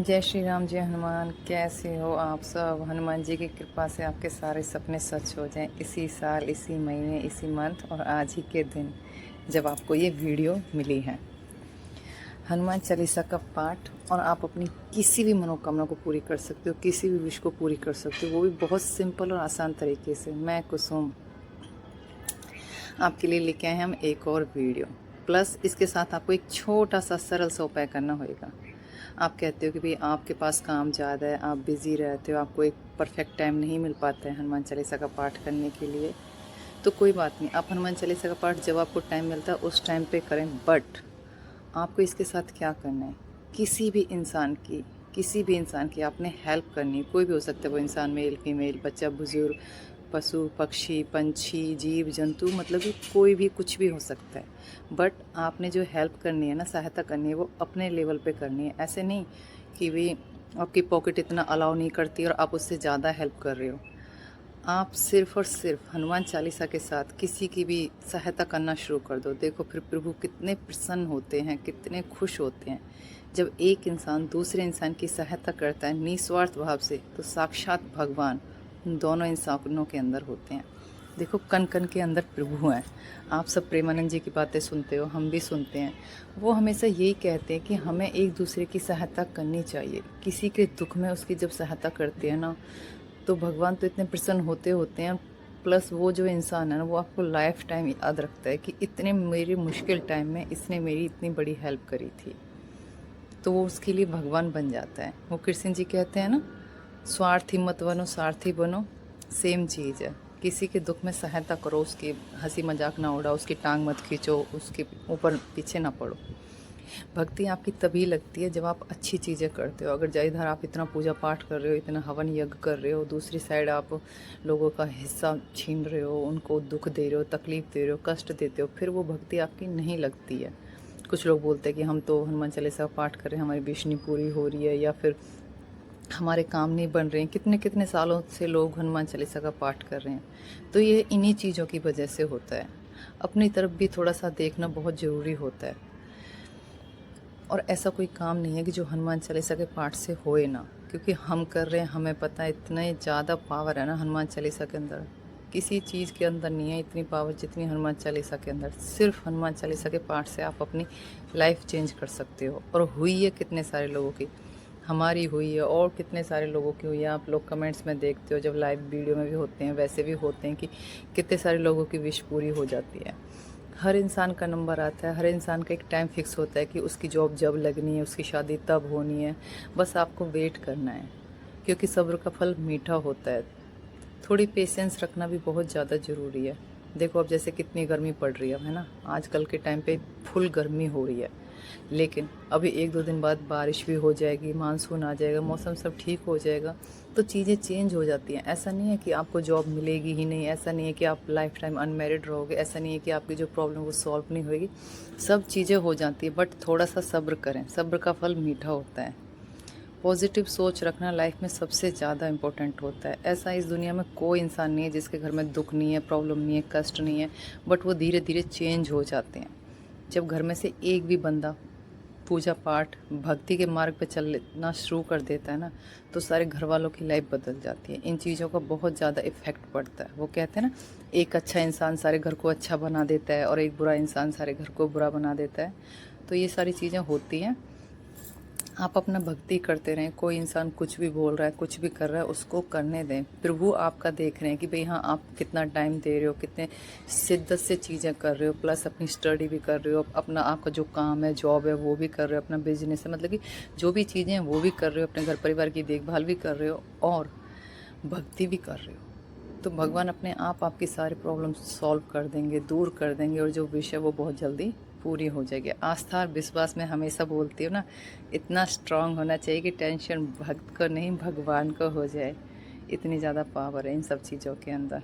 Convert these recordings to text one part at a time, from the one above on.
जय श्री राम, जय हनुमान। कैसे हो आप सब? हनुमान जी की कृपा से आपके सारे सपने सच हो जाएं इसी साल, इसी महीने, इसी मंथ और आज ही के दिन जब आपको ये वीडियो मिली है। हनुमान चालीसा का पाठ और आप अपनी किसी भी मनोकामना को पूरी कर सकते हो, किसी भी विश को पूरी कर सकते हो, वो भी बहुत सिंपल और आसान तरीके से। मैं कुसुम आपके लिए लेके आए हैं हम एक और वीडियो। प्लस इसके साथ आपको एक छोटा सा सरल सा उपाय करना होगा। आप कहते हो कि भाई आपके पास काम ज़्यादा है, आप बिज़ी रहते हो, आपको एक परफेक्ट टाइम नहीं मिल पाता है हनुमान चालीसा का पाठ करने के लिए। तो कोई बात नहीं, आप हनुमान चालीसा का पाठ जब आपको टाइम मिलता है उस टाइम पे करें। बट आपको इसके साथ क्या करना है, किसी भी इंसान की आपने हेल्प करनी है। कोई भी हो सकता है वो इंसान, मेल फीमेल, बच्चा बुजुर्ग, पशु पक्षी पंछी जीव जंतु, मतलब कि कोई भी कुछ भी हो सकता है। बट आपने जो हेल्प करनी है ना, सहायता करनी है, वो अपने लेवल पे करनी है। ऐसे नहीं कि भाई आपकी पॉकेट इतना अलाउ नहीं करती और आप उससे ज़्यादा हेल्प कर रहे हो। आप सिर्फ़ और सिर्फ हनुमान चालीसा के साथ किसी की भी सहायता करना शुरू कर दो। देखो फिर प्रभु कितने प्रसन्न होते हैं, कितने खुश होते हैं। जब एक इंसान दूसरे इंसान की सहायता करता है निस्वार्थ भाव से, तो साक्षात भगवान उन दोनों इंसानों के अंदर होते हैं। देखो कण कण के अंदर प्रभु हैं। आप सब प्रेमानंद जी की बातें सुनते हो, हम भी सुनते हैं। वो हमेशा यही कहते हैं कि हमें एक दूसरे की सहायता करनी चाहिए। किसी के दुख में उसकी जब सहायता करते हैं ना, तो भगवान तो इतने प्रसन्न होते हैं। प्लस वो जो इंसान है ना, वो आपको लाइफ टाइम याद रखता है कि इतने मेरे मुश्किल टाइम में इसने मेरी इतनी बड़ी हेल्प करी थी। तो वो उसके लिए भगवान बन जाता है। वो कृष्ण जी कहते हैं ना, स्वार्थी मत बनो, सारथी बनो। सेम चीज़ है। किसी के दुख में सहायता करो, उसकी हंसी मजाक ना उड़ाओ, उसकी टांग मत खींचो, उसके ऊपर पीछे ना पड़ो। भक्ति आपकी तभी लगती है जब आप अच्छी चीज़ें करते हो। अगर इधर आप इतना पूजा पाठ कर रहे हो, इतना हवन यज्ञ कर रहे हो, दूसरी साइड आप लोगों का हिस्सा छीन रहे हो, उनको दुख दे रहे हो, तकलीफ़ दे रहे हो, कष्ट देते हो, फिर वो भक्ति आपकी नहीं लगती है। कुछ लोग बोलते हैं कि हम तो हनुमान चालीसा का पाठ कर रहे हैं, हमारी विश नहीं पूरी हो रही है, या फिर हमारे काम नहीं बन रहे हैं। कितने कितने सालों से लोग हनुमान चालीसा का पाठ कर रहे हैं। तो ये इन्हीं चीज़ों की वजह से होता है। अपनी तरफ भी थोड़ा सा देखना बहुत ज़रूरी होता है। और ऐसा कोई काम नहीं है कि जो हनुमान चालीसा के पाठ से होए ना, क्योंकि हम कर रहे हैं, हमें पता है इतने ज़्यादा पावर है ना हनुमान चालीसा के अंदर। किसी चीज़ के अंदर नहीं है इतनी पावर जितनी हनुमान चालीसा के अंदर। सिर्फ हनुमान चालीसा के पाठ से आप अपनी लाइफ चेंज कर सकते हो। और हुई है कितने सारे लोगों की, हमारी हुई है और कितने सारे लोगों की हुई है। आप लोग कमेंट्स में देखते हो, जब लाइव वीडियो में भी होते हैं वैसे भी होते हैं, कि कितने सारे लोगों की विश पूरी हो जाती है। हर इंसान का नंबर आता है, हर इंसान का एक टाइम फिक्स होता है कि उसकी जॉब जब लगनी है, उसकी शादी तब होनी है। बस आपको वेट करना है, क्योंकि सब्र का फल मीठा होता है। थोड़ी पेशेंस रखना भी बहुत ज़्यादा ज़रूरी है। देखो अब जैसे कितनी गर्मी पड़ रही है ना, आजकल के टाइम पे फुल गर्मी हो रही है। लेकिन अभी एक दो दिन बाद बारिश भी हो जाएगी, मानसून आ जाएगा, मौसम सब ठीक हो जाएगा, तो चीज़ें चेंज हो जाती हैं। ऐसा नहीं है कि आपको जॉब मिलेगी ही नहीं, ऐसा नहीं है कि आप लाइफ टाइम अनमेरिड रहोगे, ऐसा नहीं है कि आपकी जो प्रॉब्लम वो सॉल्व नहीं होगी। सब चीज़ें हो जाती है, बट थोड़ा सा सब्र करें, सब्र का फल मीठा होता है। पॉजिटिव सोच रखना लाइफ में सबसे ज़्यादा इम्पोर्टेंट होता है। ऐसा इस दुनिया में कोई इंसान नहीं है जिसके घर में दुख नहीं है, प्रॉब्लम नहीं है, कष्ट नहीं है, बट वो धीरे धीरे चेंज हो जाते हैं। जब घर में से एक भी बंदा पूजा पाठ भक्ति के मार्ग पे चलना शुरू कर देता है ना, तो सारे घर वालों की लाइफ बदल जाती है। इन चीज़ों का बहुत ज़्यादा इफेक्ट पड़ता है। वो कहते हैं ना, एक अच्छा इंसान सारे घर को अच्छा बना देता है और एक बुरा इंसान सारे घर को बुरा बना देता है। तो ये सारी चीज़ें होती हैं। आप अपना भक्ति करते रहें। कोई इंसान कुछ भी बोल रहा है, कुछ भी कर रहा है, उसको करने दें। प्रभु आपका देख रहे हैं कि भाई हाँ, आप कितना टाइम दे रहे हो, कितने शिद्दत से चीज़ें कर रहे हो, प्लस अपनी स्टडी भी कर रहे हो, अपना आपका जो काम है, जॉब है, वो भी कर रहे हो, अपना बिजनेस है, मतलब कि जो भी चीज़ें हैं वो भी कर रहे हो, अपने घर परिवार की देखभाल भी कर रहे हो और भक्ति भी कर रहे हो। तो भगवान अपने आप आपकी सारी प्रॉब्लम सॉल्व कर देंगे, दूर कर देंगे, और जो विषय वो बहुत जल्दी पूरी हो जाएगी। आस्था और विश्वास में हमेशा बोलती हूँ ना, इतना स्ट्रांग होना चाहिए कि टेंशन भक्त को नहीं भगवान को हो जाए। इतनी ज़्यादा पावर है इन सब चीज़ों के अंदर।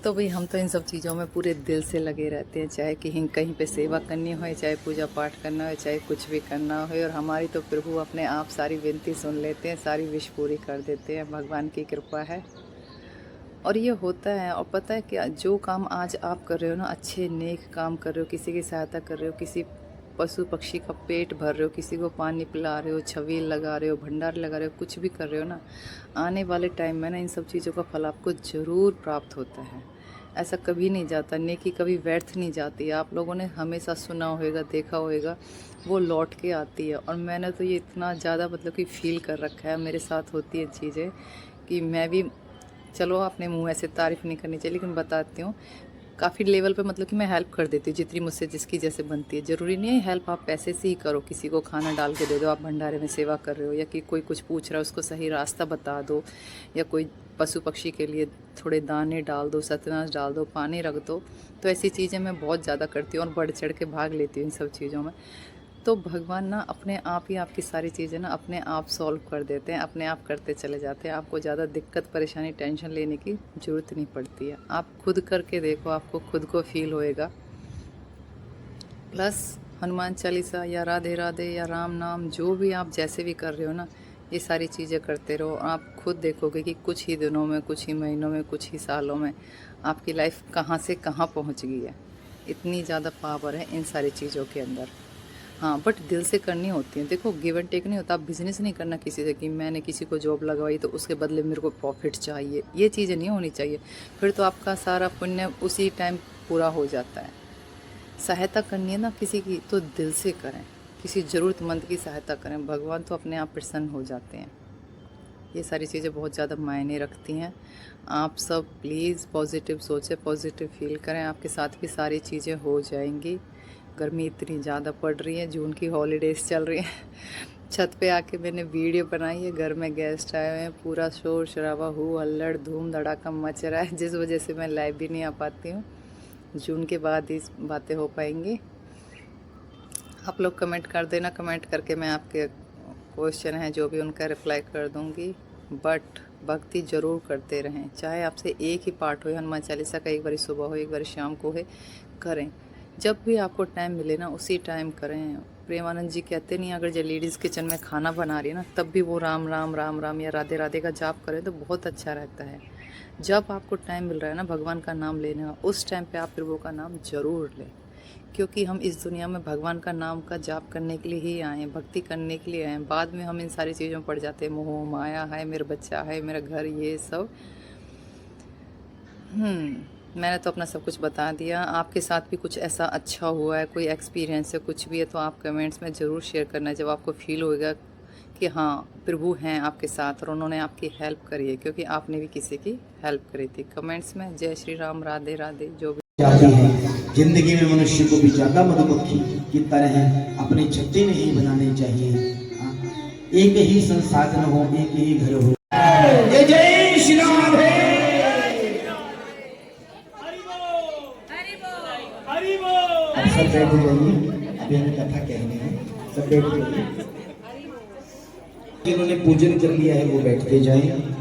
तो भाई हम तो इन सब चीज़ों में पूरे दिल से लगे रहते हैं, चाहे कहीं पे सेवा करनी हो, चाहे पूजा पाठ करना हो, चाहे कुछ भी करना हो। और हमारी तो प्रभु अपने आप सारी विनती सुन लेते हैं, सारी विश पूरी कर देते हैं। भगवान की कृपा है और ये होता है। और पता है क्या, जो काम आज आप कर रहे हो ना, अच्छे नेक काम कर रहे हो, किसी की सहायता कर रहे हो, किसी पशु पक्षी का पेट भर रहे हो, किसी को पानी पिला रहे हो, छबील लगा रहे हो, भंडार लगा रहे हो, कुछ भी कर रहे हो ना, आने वाले टाइम में ना इन सब चीज़ों का फल आपको ज़रूर प्राप्त होता है। ऐसा कभी नहीं जाता, नेकी कभी व्यर्थ नहीं जाती। आप लोगों ने हमेशा सुना होगा, देखा होगा, वो लौट के आती है। और मैंने तो ये इतना ज़्यादा मतलब कि फ़ील कर रखा है, मेरे साथ होती है चीज़ें कि मैं भी, चलो अपने मुँह ऐसे तारीफ़ नहीं करनी चाहिए, लेकिन बताती हूँ काफ़ी लेवल पे मतलब कि मैं हेल्प कर देती हूँ जितनी मुझसे जिसकी जैसे बनती है। ज़रूरी नहीं है हेल्प आप पैसे से ही करो, किसी को खाना डाल के दे दो, आप भंडारे में सेवा कर रहे हो, या कि कोई कुछ पूछ रहा है उसको सही रास्ता बता दो, या कोई पशु पक्षी के लिए थोड़े दाने डाल दो, सतनाश डाल दो, पानी रख दो। तो ऐसी चीज़ें मैं बहुत ज़्यादा करती हूँ और बढ़ चढ़ के भाग लेती हूँ इन सब चीज़ों में। तो भगवान ना अपने आप ही आपकी सारी चीज़ें ना अपने आप सॉल्व कर देते हैं, अपने आप करते चले जाते हैं। आपको ज़्यादा दिक्कत परेशानी टेंशन लेने की ज़रूरत नहीं पड़ती है। आप खुद करके देखो, आपको खुद को फील होएगा। प्लस हनुमान चालीसा या राधे राधे या राम नाम, जो भी आप जैसे भी कर रहे हो ना, ये सारी चीज़ें करते रहो। आप खुद देखोगे कि कुछ ही दिनों में, कुछ ही महीनों में, कुछ ही सालों में आपकी लाइफ कहाँ से कहाँ पहुँच गई है। इतनी ज़्यादा पावर है इन सारी चीज़ों के अंदर। हाँ, बट दिल से करनी होती है। देखो गिव एंड टेक नहीं होता। आप बिज़नेस नहीं करना किसी से कि मैंने किसी को जॉब लगवाई तो उसके बदले मेरे को प्रॉफिट चाहिए, ये चीज़ें नहीं होनी चाहिए। फिर तो आपका सारा पुण्य उसी टाइम पूरा हो जाता है। सहायता करनी है ना किसी की, तो दिल से करें, किसी ज़रूरतमंद की सहायता करें, भगवान तो अपने आप प्रसन्न हो जाते हैं। ये सारी चीज़ें बहुत ज़्यादा मायने रखती हैं। आप सब प्लीज़ पॉजिटिव सोचें, पॉजिटिव फील करें, आपके साथ भी सारी चीज़ें हो जाएंगी। गर्मी इतनी ज़्यादा पड़ रही है, जून की हॉलीडेज़ चल रही हैं। छत पे आके मैंने वीडियो बनाई है, घर में गेस्ट आए हुए हैं, पूरा शोर शराबा हो हल्लड़ धूम धड़ाका मच रहा है, जिस वजह से मैं लाइव भी नहीं आ पाती हूँ। जून के बाद ही बातें हो पाएंगी। आप लोग कमेंट कर देना, कमेंट करके मैं आपके क्वेश्चन हैं जो भी उनका रिप्लाई कर दूँगी। बट भक्ति ज़रूर करते रहें, चाहे आपसे एक ही पार्ट हो हनुमान चालीसा का, एक बार सुबह हो, एक बार शाम को है, करें। जब भी आपको टाइम मिले ना उसी टाइम करें। प्रेमानंद जी कहते नहीं, अगर जो लेडीज़ किचन में खाना बना रही है ना, तब भी वो राम राम राम राम या राधे राधे का जाप करें तो बहुत अच्छा रहता है। जब आपको टाइम मिल रहा है ना भगवान का नाम लेने का, उस टाइम पे आप प्रभु का नाम ज़रूर लें, क्योंकि हम इस दुनिया में भगवान का नाम का जाप करने के लिए ही आए हैं, भक्ति करने के लिए आए हैं। बाद में हम इन सारी चीज़ों में पड़ जाते हैं, मोह माया है, मेरा बच्चा है, मेरा घर, ये सब। मैंने तो अपना सब कुछ बता दिया। आपके साथ भी कुछ ऐसा अच्छा हुआ है, कोई एक्सपीरियंस है, कुछ भी है, तो आप कमेंट्स में ज़रूर शेयर करना, जब आपको फील होएगा कि हाँ प्रभु हैं आपके साथ और उन्होंने आपकी हेल्प करी है, क्योंकि आपने भी किसी की हेल्प करी थी। कमेंट्स में जय श्री राम, राधे राधे, जो भी जाती है। जिंदगी में मनुष्य को भी ज्यादा मधुमक्खी की तरह अपने छत्ते नहीं बनाने चाहिए। हाँ? एक ही संसाधन हो, एक ही घर हो। जय जय श्री राम है। अब सब बैठ जाइए, अभी हम कथा कहने हैं, सब बैठ जाइए। जिन्होंने पूजन कर लिया है वो बैठते जाएं।